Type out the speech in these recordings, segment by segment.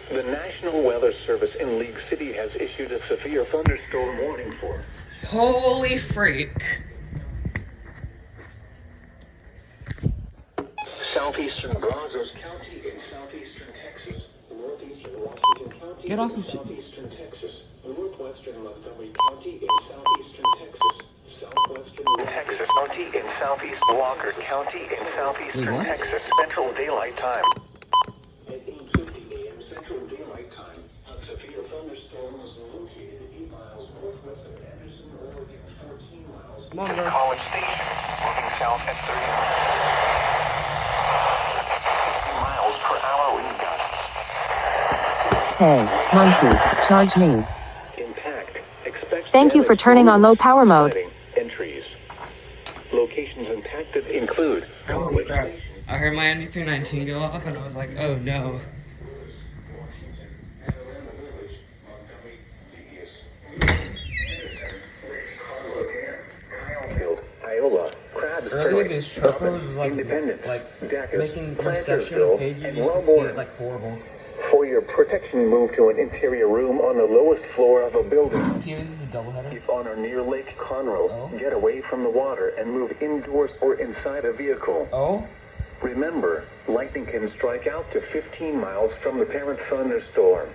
The National Weather Service in League City has issued a severe thunderstorm warning for Holy freak. southeastern Brazos County in southeastern Texas, northeastern Washington County Get off in of shit. southeastern Texas, northwestern Montgomery County in southeastern Texas, southwestern Texas County in southeast Walker County in southeastern Wait, what? Texas, Central Daylight Time. At 8:50 a.m. Central Daylight Time, a severe thunderstorm was located 8 miles northwest of Anderson, Oregon, 14 miles Come on, bro. College Station, moving south at 30 miles per hour wind gusts. Hey, monkey, charge me. Impact. Expect Thank you for damage turning on low power mode. flooding, Entries. Locations impacted include Holy crap. I heard my ND319 go off and I was like, oh no. Iowa, Crabs Earlier Creek, this truckers was Independence, Dacus, making reception of Plantersville, and KGG68 Wellborn. like horrible. For your protection, move to an interior room on the lowest floor of a building. Here's the doubleheader. If on or near Lake Conroe, Oh. get away from the water and move indoors or inside a vehicle. Oh? Remember, lightning can strike out to 15 miles from the parent thunderstorm.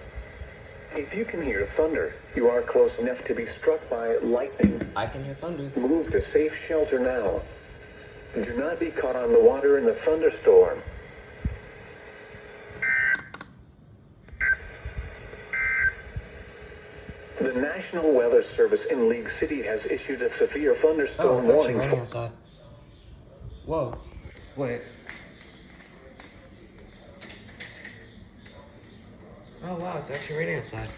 If you can hear thunder, you are close enough to be struck by lightning. I can hear thunder. Move to safe shelter now. Do not be caught on the water in the thunderstorm. The National Weather Service in League City has issued a severe Oh, thunderstorm it's actually warning. raining outside. Whoa. Wait. Oh wow, it's actually raining outside.